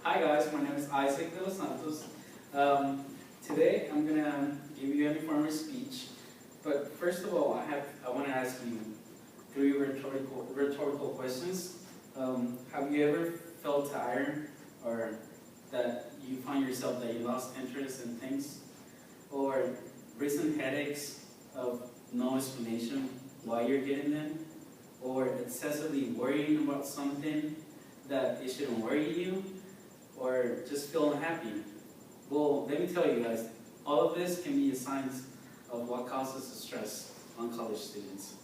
Hi guys, my name is Isaac de Los Santos. Today I'm gonna give you an informal speech, but first of all, I want to ask you three rhetorical questions. Have you ever felt tired, or that you find yourself that you lost interest in things, or recent headaches of no explanation why you're getting them, or excessively worrying about something that it shouldn't worry you, or just feel unhappy? Well, let me tell you guys, all of this can be signs of what causes stress on college students.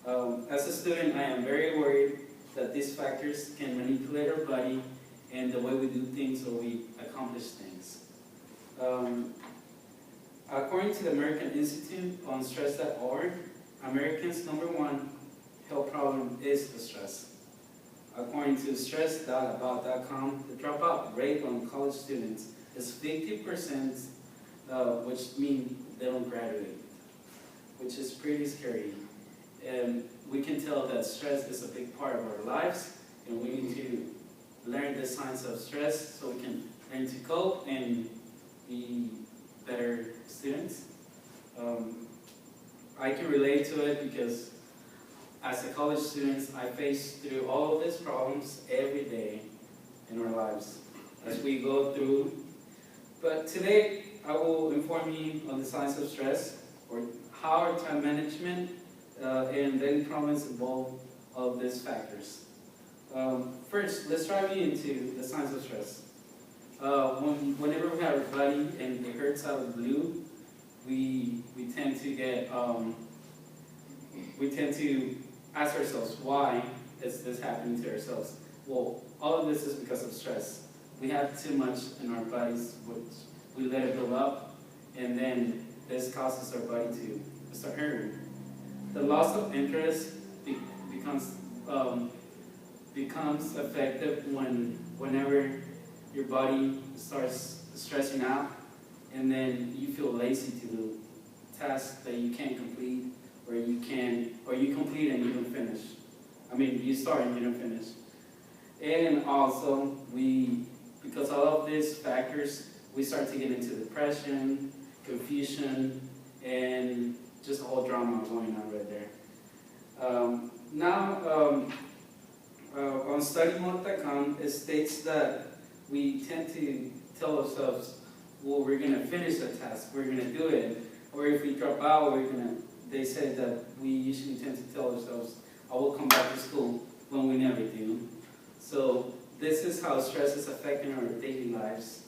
As a student, I am very worried that these factors can manipulate our body and the way we do things or we accomplish things. According to the American Institute on Stress.org, Americans' #1 health problem is the stress. According to stress.about.com, the dropout rate on college students is 50%, which means they don't graduate, which is pretty scary. And we can tell that stress is a big part of our lives, and we need to learn the signs of stress so we can learn to cope and be better students. I can relate to it because as a college student, I face through all of these problems every day in our lives as we go through. But today, I will inform you on the signs of stress, or how our time management and daily problems involve all of these factors. First, let's dive into the signs of stress. Whenever we have a body and it hurts out of the blue, we tend to ask ourselves, why is this happening to ourselves? Well, all of this is because of stress. We have too much in our bodies, which we let it build up, and then this causes our body to start hurting. The loss of interest becomes effective whenever your body starts stressing out, and then you feel lazy to do tasks that you can't complete, or you complete and you don't finish. I mean, you start and you don't finish. And also, because all of these factors, we start to get into depression, confusion, and just a whole drama going on right there. On StudyMode.com, it states that we tend to tell ourselves, well, we're going to finish the task, we're going to do it, or if we drop out, they say that we usually tend to tell ourselves, I will come back to school, when we never do. So this is how stress is affecting our daily lives.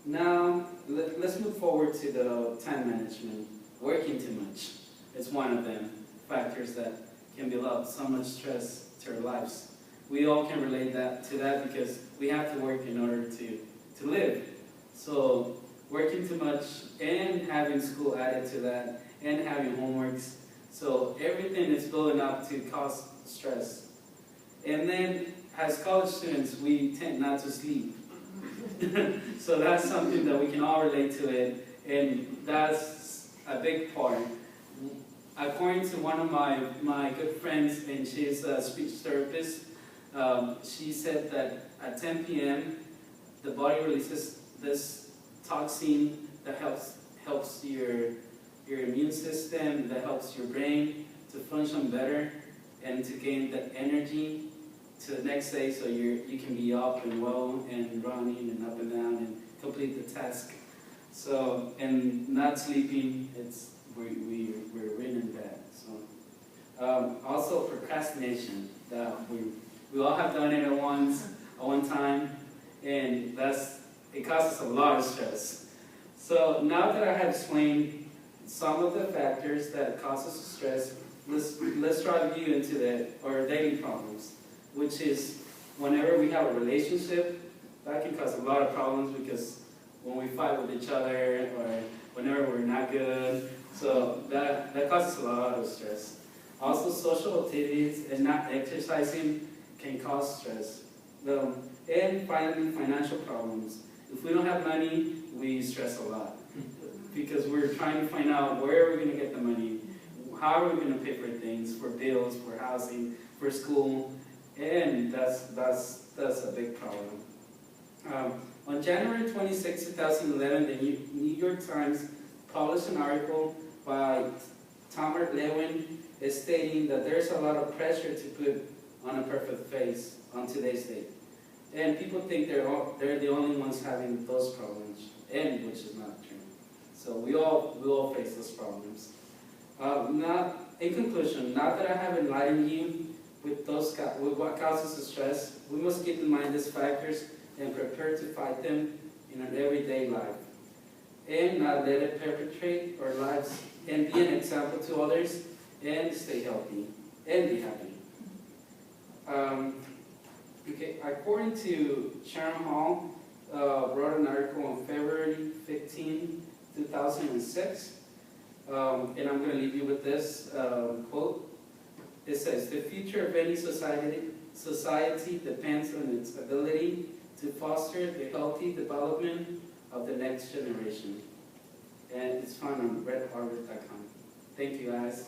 Now, let's move forward to the time management. Working too much is one of them factors that can build up so much stress to our lives. We all can relate to that because we have to work in order to live. So working too much and having school added to that and having homeworks. So everything is building up to cause stress. And then as college students, we tend not to sleep. So that's something that we can all relate to it, and that's a big part. According to one of my good friends, and she's a speech therapist, she said that at 10 p.m. the body releases this toxin that helps your immune system, that helps your brain to function better and to gain that energy to the next day, so you can be up and well and running and up and down and complete the task. So, and not sleeping, we're winning that. So, also procrastination, that we all have done it at one time, and it causes a lot of stress. So now that I have explained some of the factors that causes stress, let's drive you into our daily problems, which is whenever we have a relationship, that can cause a lot of problems because when we fight with each other or whenever we're not good, so that causes a lot of stress. Also, social activities and not exercising can cause stress. And finally, financial problems. If we don't have money, we stress a lot because we're trying to find out where are we going to get the money, how are we going to pay for things, for bills, for housing, for school, and that's that's a big problem. On January 26, 2011, the New York Times published an article by Tamar Lewin stating that there's a lot of pressure to put on a perfect face on today's date. And people think they're the only ones having those problems, and which is not true. So we all face those problems. In conclusion, now that I have enlightened you with what causes stress, we must keep in mind these factors and prepare to fight them in an everyday life, and not let it perpetrate our lives, and be an example to others, and stay healthy and be happy. According to Sharon Hall, wrote an article on February 15, 2006, and I'm going to leave you with this quote. It says, "The future of any society depends on its ability to foster the healthy development of the next generation." And it's found on redharvard.com. Thank you, guys.